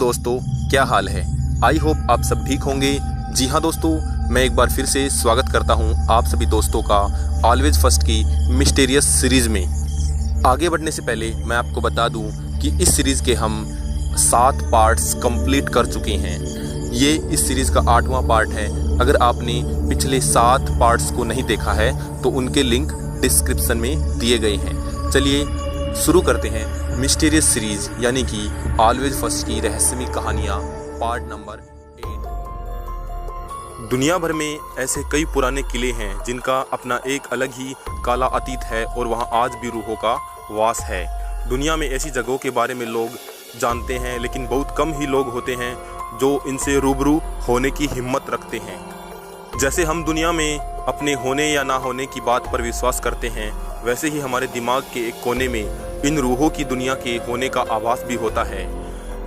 दोस्तों, क्या हाल है। आई होप आप सब ठीक होंगे। जी हाँ दोस्तों, मैं एक बार फिर से स्वागत करता हूँ आप सभी दोस्तों का ऑलवेज फर्स्ट की मिस्टीरियस सीरीज़ में। आगे बढ़ने से पहले मैं आपको बता दूँ कि इस सीरीज़ के हम 7 पार्ट्स कंप्लीट कर चुके हैं। ये इस सीरीज़ का 8वां पार्ट है। अगर आपने पिछले 7 पार्ट्स को नहीं देखा है तो उनके लिंक डिस्क्रिप्शन में दिए गए हैं। चलिए शुरू करते हैं मिस्टीरियस सीरीज़ यानी कि ऑलवेज फर्स्ट की रहस्यमय कहानियाँ पार्ट नंबर 8। दुनिया भर में ऐसे कई पुराने किले हैं जिनका अपना एक अलग ही काला अतीत है और वहाँ आज भी रूहों का वास है। दुनिया में ऐसी जगहों के बारे में लोग जानते हैं, लेकिन बहुत कम ही लोग होते हैं जो इनसे रूबरू होने की हिम्मत रखते हैं। जैसे हम दुनिया में अपने होने या ना होने की बात पर विश्वास करते हैं, वैसे ही हमारे दिमाग के एक कोने में इन रूहों की दुनिया के होने का आभास भी होता है।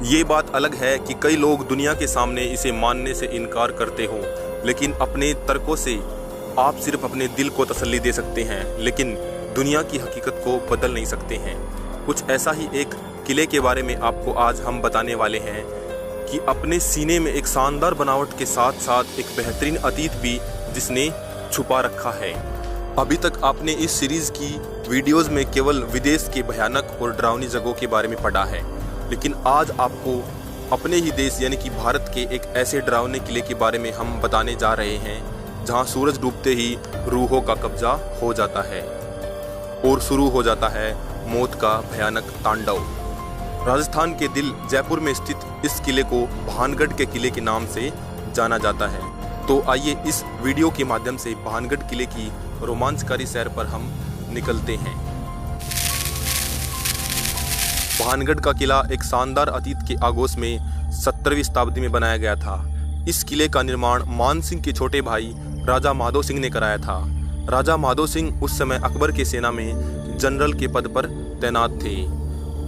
ये बात अलग है कि कई लोग दुनिया के सामने इसे मानने से इनकार करते हों, लेकिन अपने तर्कों से आप सिर्फ अपने दिल को तसल्ली दे सकते हैं, लेकिन दुनिया की हकीकत को बदल नहीं सकते हैं। कुछ ऐसा ही एक किले के बारे में आपको आज हम बताने वाले हैं कि अपने सीने में एक शानदार बनावट के साथ साथ एक बेहतरीन अतीत भी जिसने छुपा रखा है। अभी तक आपने इस सीरीज़ की वीडियोस में केवल विदेश के भयानक और डरावनी जगहों के बारे में पढ़ा है, लेकिन आज आपको अपने ही देश यानी कि भारत के एक ऐसे डरावने किले के बारे में हम बताने जा रहे हैं जहां सूरज डूबते ही रूहों का कब्जा हो जाता है और शुरू हो जाता है मौत का भयानक तांडव। राजस्थान के दिल जयपुर में स्थित इस किले को भानगढ़ के किले के नाम से जाना जाता है। तो आइए इस वीडियो के माध्यम से भानगढ़ किले की रोमांचकारी सैर पर हम निकलते हैं। भानगढ़ का किला एक शानदार अतीत के आगोश में 17वीं शताब्दी में बनाया गया था। इस किले का निर्माण मान सिंह के छोटे भाई राजा माधो सिंह ने कराया था। राजा माधो सिंह उस समय अकबर की सेना में जनरल के पद पर तैनात थे।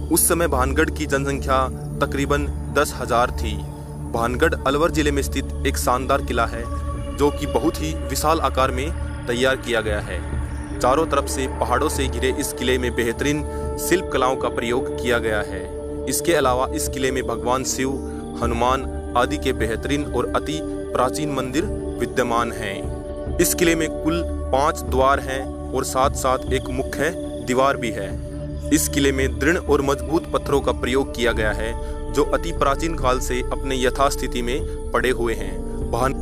उस समय भानगढ़ की जनसंख्या तकरीबन 10,000 थी। भानगढ़ अलवर जिले में स्थित एक शानदार किला है जो कि बहुत ही विशाल आकार में तैयार किया गया है। चारों तरफ से पहाड़ों से घिरे इस किले में बेहतरीन शिल्प कलाओं का प्रयोग किया गया है। इसके अलावा इस किले में भगवान शिव, हनुमान आदि के बेहतरीन और अति प्राचीन मंदिर विद्यमान हैं। इस किले में कुल 5 द्वार हैं और साथ साथ एक मुख्य दीवार भी है। इस किले में दृढ़ और मजबूत पत्थरों का प्रयोग किया गया है जो अति प्राचीन काल से अपने यथास्थिति में पड़े हुए हैं।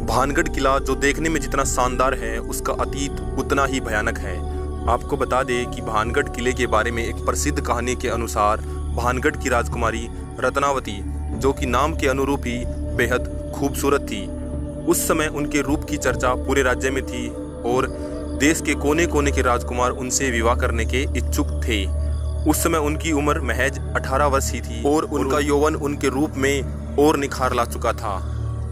भानगढ़ किला जो देखने में जितना शानदार है, उसका अतीत उतना ही भयानक है। आपको बता दें कि भानगढ़ किले के बारे में एक प्रसिद्ध कहानी के अनुसार भानगढ़ की राजकुमारी रत्नावती, जो कि नाम के अनुरूप ही बेहद खूबसूरत थी, उस समय उनके रूप की चर्चा पूरे राज्य में थी और देश के कोने कोने के राजकुमार उनसे विवाह करने के इच्छुक थे। उस समय उनकी उम्र महज 18 वर्ष ही थी और उनका यौवन उनके रूप में और निखार ला चुका था।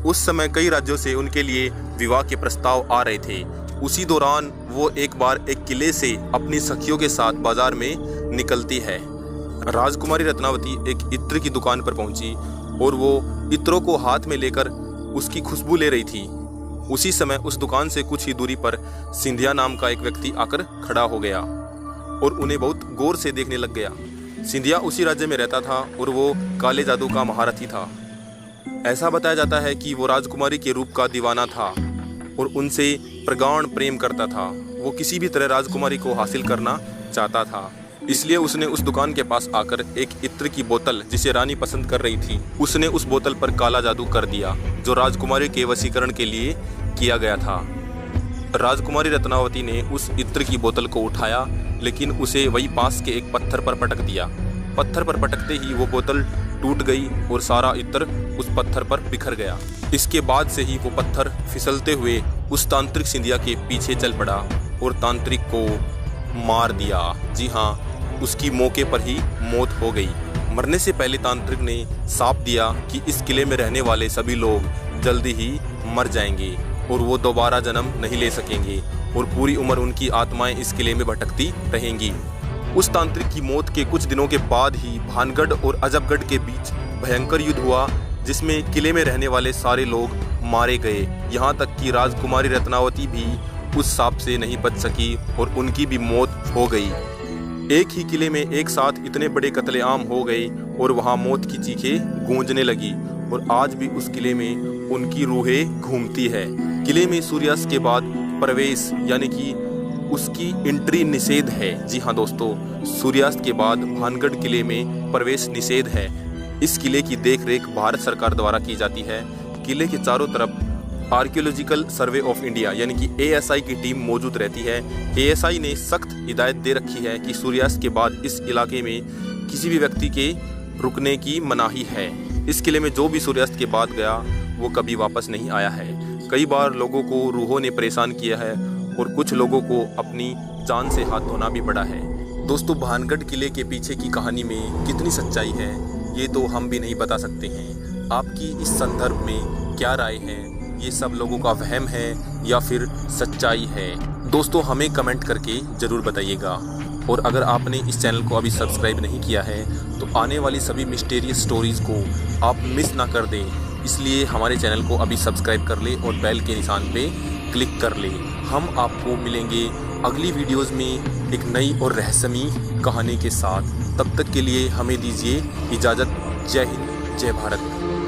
उस समय कई राज्यों से उनके लिए विवाह के प्रस्ताव आ रहे थे। उसी दौरान वो एक बार एक किले से अपनी सखियों के साथ बाजार में निकलती है। राजकुमारी रत्नावती एक इत्र की दुकान पर पहुंची और वो इत्रों को हाथ में लेकर उसकी खुशबू ले रही थी। उसी समय उस दुकान से कुछ ही दूरी पर सिंधिया नाम का एक व्यक्ति आकर खड़ा हो गया और उन्हें बहुत गौर से देखने लग गया। सिंधिया उसी राज्य में रहता था और वो काले जादू का महारथी था। ऐसा बताया जाता है कि वो राजकुमारी के रूप का दीवाना था और उनसे प्रगाढ़ प्रेम करता था। वो किसी भी तरह राजकुमारी को हासिल करना चाहता था, इसलिए उसने उस दुकान के पास आकर एक इत्र की बोतल, जिसे रानी पसंद कर रही थी, उसने उस बोतल पर काला जादू कर दिया जो राजकुमारी के वशीकरण के लिए किया गया था। राजकुमारी रत्नावती ने उस इत्र की बोतल को उठाया, लेकिन उसे वही पास के एक पत्थर पर पटक दिया। पत्थर पर पटकते ही वो बोतल टूट गई और सारा इत्र उस पत्थर पर बिखर गया। इसके बाद से ही वो पत्थर फिसलते हुए उस तांत्रिक सिंधिया के पीछे चल पड़ा और तांत्रिक को मार दिया। जी हाँ, उसकी मौके पर ही मौत हो गई। मरने से पहले तांत्रिक ने साफ दिया कि इस किले में रहने वाले सभी लोग जल्दी ही मर जाएंगे और वो दोबारा जन्म नहीं ले सकेंगे और पूरी उम्र उनकी आत्माएं इस किले में भटकती रहेंगी। उस तांत्रिक की मौत के कुछ दिनों के बाद ही भानगढ़ और अजबगढ़ के बीच भयंकर युद्ध हुआ, जिसमें किले में रहने वाले सारे लोग मारे गए। यहाँ तक कि राजकुमारी रत्नावती भी उस सांप से नहीं बच सकी और उनकी भी मौत हो गई। एक ही किले में एक साथ इतने बड़े कत्लेआम हो गए और वहाँ मौत की चीखें गूंजने लगी और आज भी उस किले में उनकी रूहें घूमती है। किले में सूर्यास्त के बाद प्रवेश यानी कि उसकी एंट्री निषेध है। जी हाँ दोस्तों, सूर्यास्त के बाद भानगढ़ किले में प्रवेश निषेध है। इस किले की देखरेख भारत सरकार द्वारा की जाती है। किले के चारों तरफ आर्कियोलॉजिकल सर्वे ऑफ इंडिया यानी कि ASI की टीम मौजूद रहती है। ASI ने सख्त हिदायत दे रखी है कि सूर्यास्त के बाद इस इलाके में किसी भी व्यक्ति के रुकने की मनाही है। इस किले में जो भी सूर्यास्त के बाद गया वो कभी वापस नहीं आया है। कई बार लोगों को रूहों ने परेशान किया है और कुछ लोगों को अपनी जान से हाथ धोना भी पड़ा है। दोस्तों, भानगढ़ किले के पीछे की कहानी में कितनी सच्चाई है ये तो हम भी नहीं बता सकते हैं। आपकी इस संदर्भ में क्या राय है? ये सब लोगों का वहम है या फिर सच्चाई है? दोस्तों, हमें कमेंट करके ज़रूर बताइएगा। और अगर आपने इस चैनल को अभी सब्सक्राइब नहीं किया है तो आने वाली सभी मिस्टीरियस स्टोरीज़ को आप मिस ना कर दें, इसलिए हमारे चैनल को अभी सब्सक्राइब कर ले और बेल के निशान पे क्लिक कर ले। हम आपको मिलेंगे अगली वीडियोस में एक नई और रहस्यमयी कहानी के साथ। तब तक के लिए हमें दीजिए इजाज़त। जय हिंद, जय भारत।